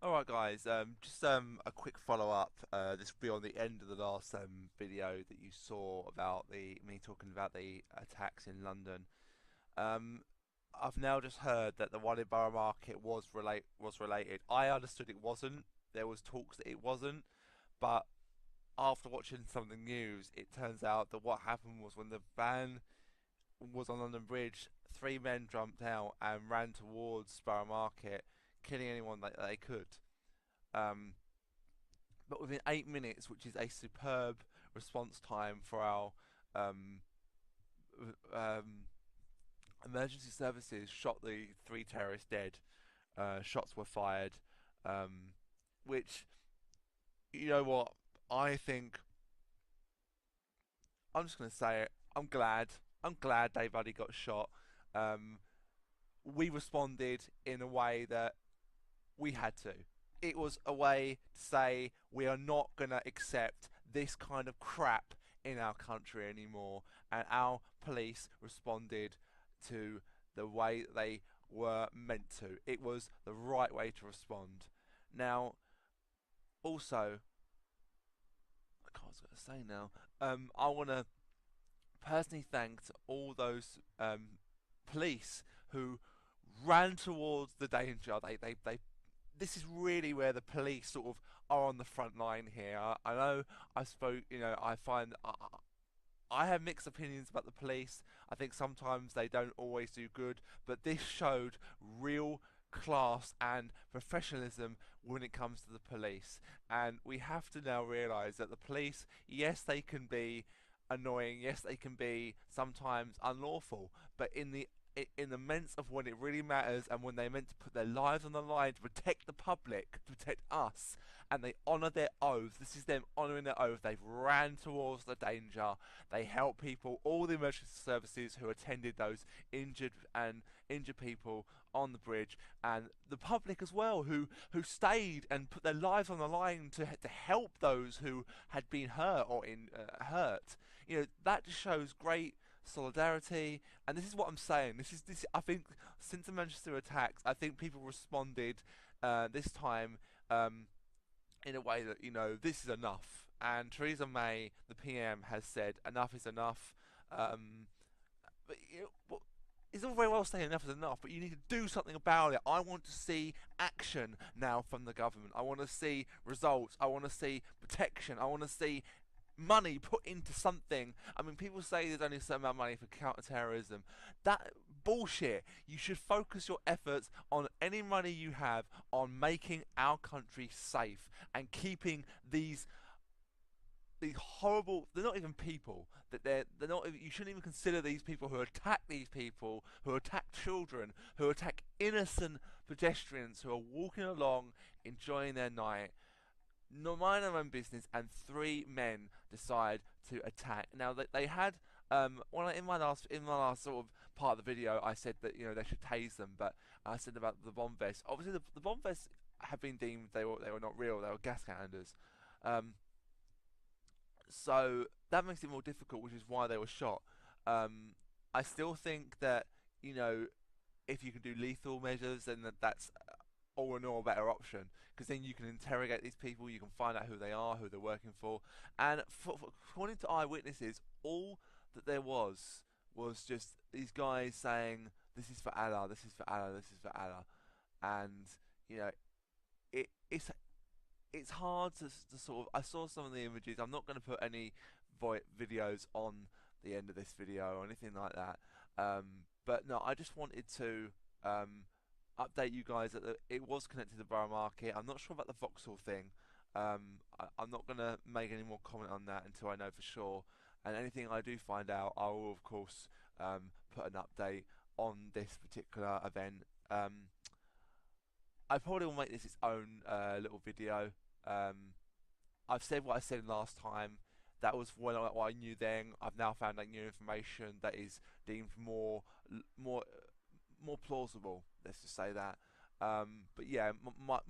Alright guys, just a quick follow up. This will be on the end of the last video that you saw about me talking about the attacks in London. Um, I've now just heard that the one in Borough Market was related. I understood it wasn't. There was talks that it wasn't, but after watching some of the news, it turns out that what happened was when the van was on London Bridge, three men jumped out and ran towards Borough Market, killing anyone that they could. Um, but within 8 minutes, which is a superb response time for our um, um, emergency services, shot the three terrorists dead. Shots were fired, um, which, you know what, I think, I'm just going to say it. I'm glad. I'm glad Dave Buddy got shot. Um, we responded in a way that we had to. It was a way to say we are not going to accept this kind of crap in our country anymore. And our police responded to the way they were meant to. It was the right way to respond. Now, also, I can't what I was going to say now. I want to personally thank all those police who ran towards the danger. They this is really where the police sort of are on the front line here. I know I spoke, I find I have mixed opinions about the police. I think sometimes they don't always do good, but this showed real class and professionalism when it comes to the police. And we have to now realise that the police, yes, they can be annoying, yes, they can be sometimes unlawful, but in the sense of when it really matters and when they're meant to put their lives on the line to protect the public, to protect us, and they honour their oath. This is them honouring their oath. They've ran towards the danger. They help people, all the emergency services who attended those injured people on the bridge, and the public as well, who stayed and put their lives on the line to help those who had been hurt or hurt. That just shows great solidarity, and this is what I'm saying. This. I think since the Manchester attacks, I think people responded this time in a way that this is enough. And Theresa May, the PM, has said enough is enough. But it's all very well saying enough is enough, but you need to do something about it. I want to see action now from the government. I want to see results. I want to see protection. I want to see money put into something. I mean, people say there's only a certain amount of money for counter-terrorism. That bullshit. You should focus your efforts on any money you have on making our country safe and keeping these horrible, they're not even people, that they're not, you shouldn't even consider these people who attack these people, who attack children, who attack innocent pedestrians who are walking along enjoying their night, no mind their own business, and three men decide to attack. Now they had in my last sort of part of the video, I said that they should tase them, but I said about the bomb vests. Obviously, the bomb vests have been deemed they were not real. They were gas canisters. So that makes it more difficult, which is why they were shot. I still think that if you can do lethal measures, then that's all in all a better option, because then you can interrogate these people, you can find out who they are, who they're working for, and according to eyewitnesses, all that there was just these guys saying, "This is for Allah, this is for Allah, this is for Allah," and it's hard to sort of. I saw some of the images. I'm not going to put any videos on the end of this video or anything like that. But no, I just wanted to update you guys that it was connected to the Borough Market. I'm not sure about the Vauxhall thing. I'm not going to make any more comment on that until I know for sure. And anything I do find out, I will of course put an update on this particular event. I probably will make this its own little video. I've said what I said last time. That was what I knew then. I've now found out new information that is deemed more plausible. Let's just say that. But yeah,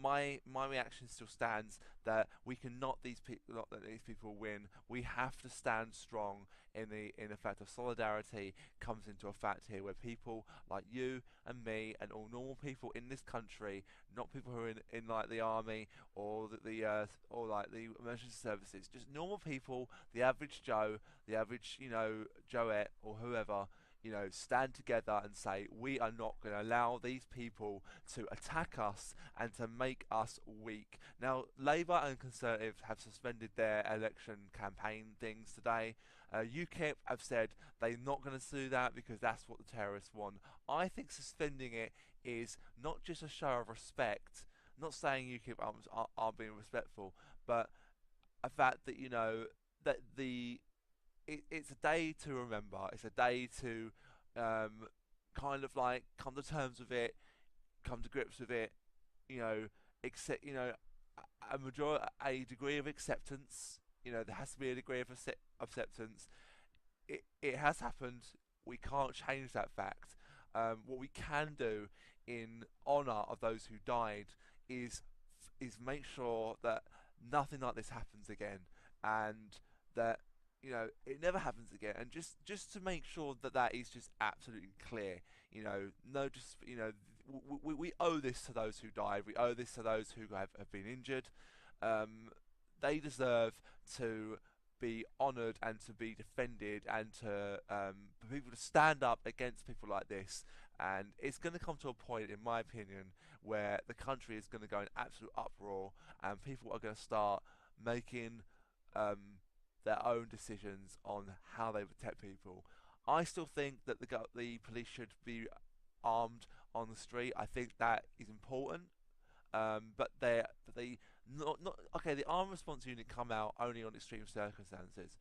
my reaction still stands that we cannot these people not let these people win. We have to stand strong in the fact of solidarity comes into effect here, where people like you and me and all normal people in this country, not people who are in like the army or or like the emergency services, just normal people, the average Joe, the average Joette or whoever, stand together and say, we are not going to allow these people to attack us and to make us weak. Now, Labour and Conservative have suspended their election campaign things today. UKIP have said they're not going to do that because that's what the terrorists want. I think suspending it is not just a show of respect, not saying UKIP aren't being respectful, but a fact that, that it's a day to remember. It's a day to kind of like come to terms with it, come to grips with it. Accept. A degree of acceptance. There has to be a degree of acceptance. It has happened. We can't change that fact. What we can do in honour of those who died is make sure that nothing like this happens again, and that it never happens again, and just to make sure that that is just absolutely clear. No, just we owe this to those who died. We owe this to those who have been injured. They deserve to be honoured and to be defended, and to for people to stand up against people like this. And it's going to come to a point, in my opinion, where the country is going to go in absolute uproar, and people are going to start making their own decisions on how they protect people. I still think that the police should be armed on the street. I think that is important. But they not okay. The armed response unit come out only on extreme circumstances.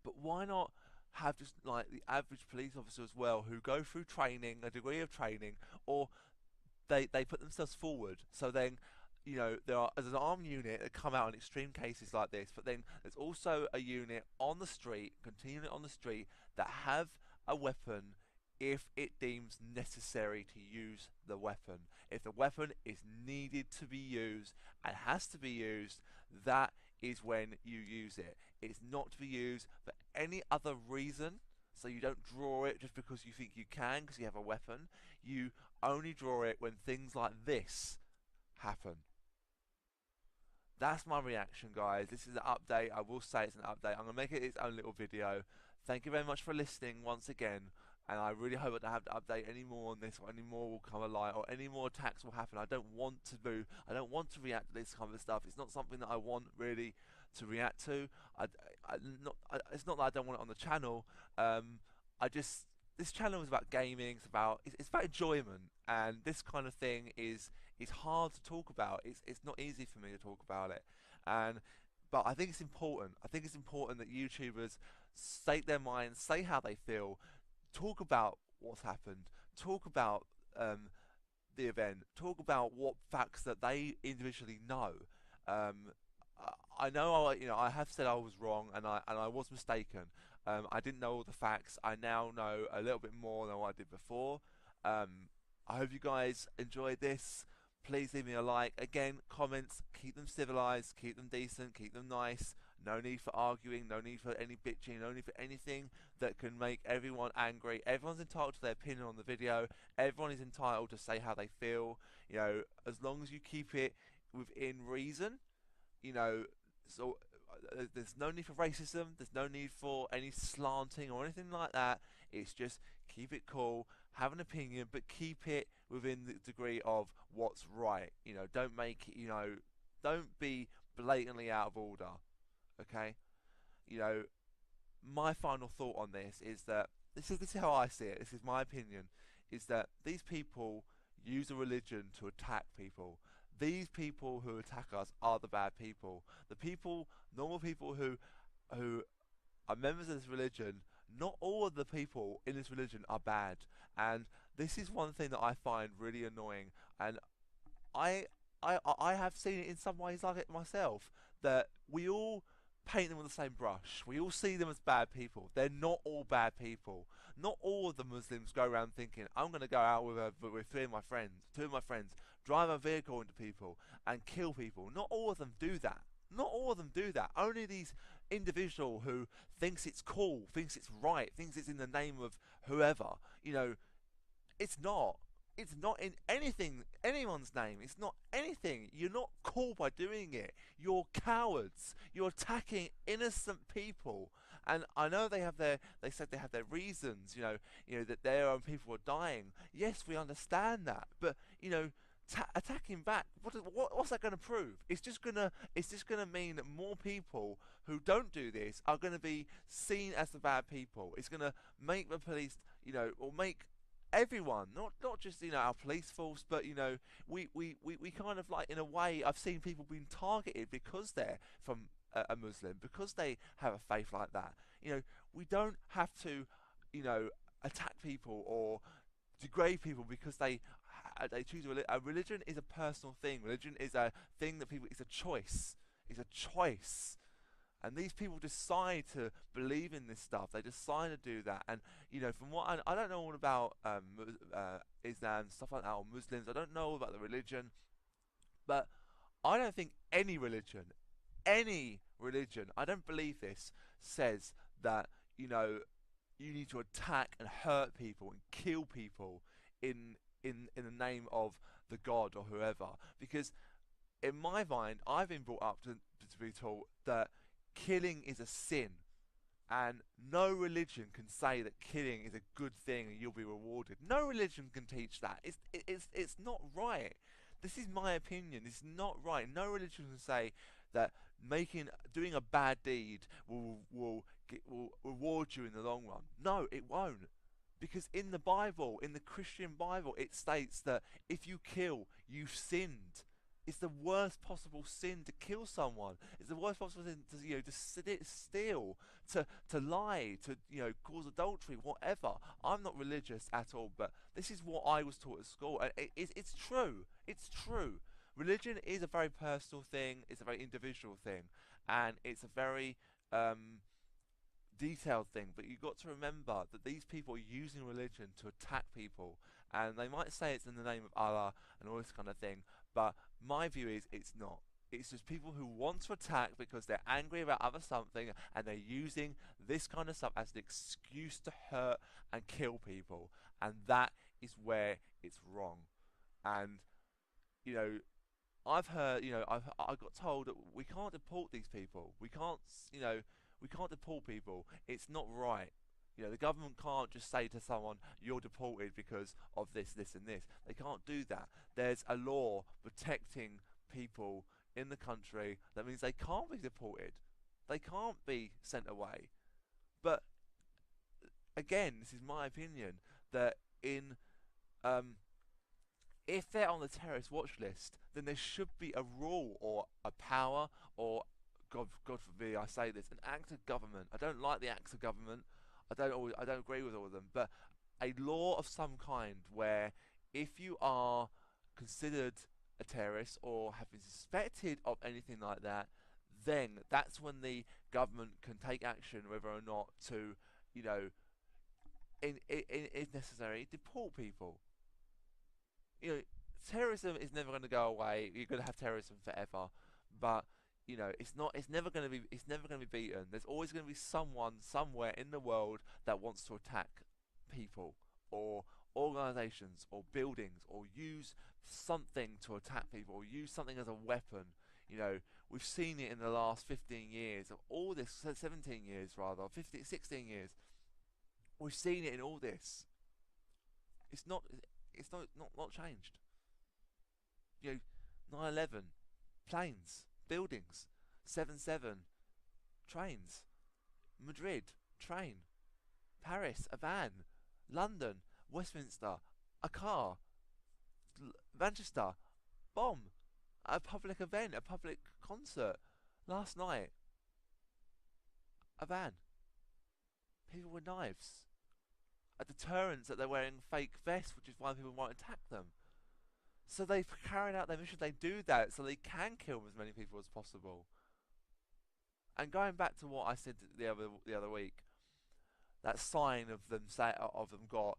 But why not have just like the average police officer as well, who go through training, a degree of training, or they put themselves forward. So then, there are as an armed unit that come out in extreme cases like this, but then there's also a unit on the street, continuing on the street, that have a weapon if it deems necessary to use the weapon. If the weapon is needed to be used and has to be used, that is when you use it. It's not to be used for any other reason. So you don't draw it just because you think you can because you have a weapon. You only draw it when things like this happen. That's my reaction, guys. This is an update. I will say it's an update. I'm going to make it its own little video. Thank you very much for listening once again. And I really hope I don't have to update any more on this, or any more will come alive, or any more attacks will happen. I don't want to do. I don't want to react to this kind of stuff. It's not something that I want really to react to. It's not that I don't want it on the channel. This channel is about gaming. It's about enjoyment, and this kind of thing is hard to talk about. It's not easy for me to talk about it, but I think it's important. I think it's important that YouTubers state their minds, say how they feel, talk about what's happened, talk about the event, talk about what facts that they individually know. I know I have said I was wrong, and I was mistaken. I didn't know all the facts. I now know a little bit more than what I did before. I hope you guys enjoyed this. Please leave me a like. Again, comments, keep them civilized, keep them decent, keep them nice. No need for arguing, no need for any bitching, no need for anything that can make everyone angry. Everyone's entitled to their opinion on the video. Everyone is entitled to say how they feel. As long as you keep it within reason, so there's no need for racism, there's no need for any slanting or anything like that. It's just keep it cool, have an opinion, but keep it within the degree of what's right. Don't make don't be blatantly out of order. Okay, my final thought on this is that this is how I see it. This is my opinion. Is that these people use a religion to attack people. These people who attack us are the bad people. The people, normal people who are members of this religion. Not all of the people in this religion are bad, and this is one thing that I find really annoying. And I have seen it in some ways like it myself. That we all paint them with the same brush. We all see them as bad people. They're not all bad people. Not all of the Muslims go around thinking, I'm going to go out with three of my friends, two of my friends, drive a vehicle into people and kill people. Not all of them do that. Not all of them do that. Only these individual who thinks it's cool, thinks it's right, thinks it's in the name of whoever. You know, it's not. It's not in anything, anyone's name. It's not anything. You're not cool by doing it. You're cowards. You're attacking innocent people. And I know they said they have their reasons, that their own people are dying. Yes, we understand that. But, attacking back, what's that going to prove? It's just gonna mean that more people who don't do this are going to be seen as the bad people. It's going to make the police, or make everyone, not just our police force, but we kind of, like, in a way, I've seen people being targeted because they're from a Muslim, because they have a faith like that. We don't have to attack people or degrade people because they choose a religion. A religion is a personal thing. Religion is a thing that people. It's a choice. It's a choice. And these people decide to believe in this stuff. They decide to do that. And, from what I don't know all about Islam, stuff like that, or Muslims. I don't know all about the religion. But I don't think any religion, I don't believe this, says that, you need to attack and hurt people and kill people in the name of the God or whoever. Because in my mind, I've been brought up to be taught that killing is a sin, and no religion can say that killing is a good thing and you'll be rewarded. No religion can teach that. It's not right. This is my opinion. It's not right. No religion can say that doing a bad deed will reward you in the long run. No, it won't. Because in the Bible, in the Christian Bible, it states that if you kill, you've sinned. It's the worst possible sin to kill someone. It's the worst possible sin to steal, to lie, to cause adultery, whatever. I'm not religious at all, but this is what I was taught at school, and it's true. It's true. Religion is a very personal thing. It's a very individual thing, and it's a very detailed thing. But you've got to remember that these people are using religion to attack people, and they might say it's in the name of Allah and all this kind of thing, but my view is it's not. It's just people who want to attack because they're angry about other something, and they're using this kind of stuff as an excuse to hurt and kill people, and that is where it's wrong. And I've heard, I got told that we can't deport these people. We can't deport people. It's not right. The government can't just say to someone, you're deported because of this, this, and this. They can't do that. There's a law protecting people in the country. That means they can't be deported. They can't be sent away. But again, this is my opinion, that if they're on the terrorist watch list, then there should be a rule or a power or, God forbid I say this, an act of government. I don't like the acts of government. I don't agree with all of them, but a law of some kind where if you are considered a terrorist or have been suspected of anything like that, then that's when the government can take action whether or not to, if necessary, deport people. Terrorism is never going to go away. You're going to have terrorism forever, but it's never going to be beaten. There's always going to be someone somewhere in the world that wants to attack people or organizations or buildings or use something to attack people or use something as a weapon. We've seen it in the last 15 years of all this, 17 years rather, 15, 16 years. We've seen it in all this. It's not changed. 9/11, planes, buildings, 7/7, trains, Madrid, train, Paris, a van, London, Westminster, a car, Manchester, bomb, a public event, a public concert, last night, a van, people with knives, a deterrence that they're wearing fake vests, which is why people won't attack them. So they've carried out their mission. They do that so they can kill as many people as possible. And going back to what I said the other week, that sign of them got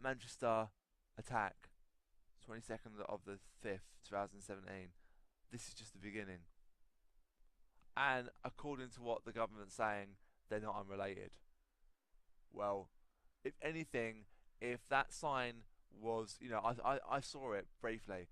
Manchester attack, 22nd of the 5th, 2017. This is just the beginning. And according to what the government's saying, they're not unrelated. Well, if anything, if that sign was, I saw it briefly.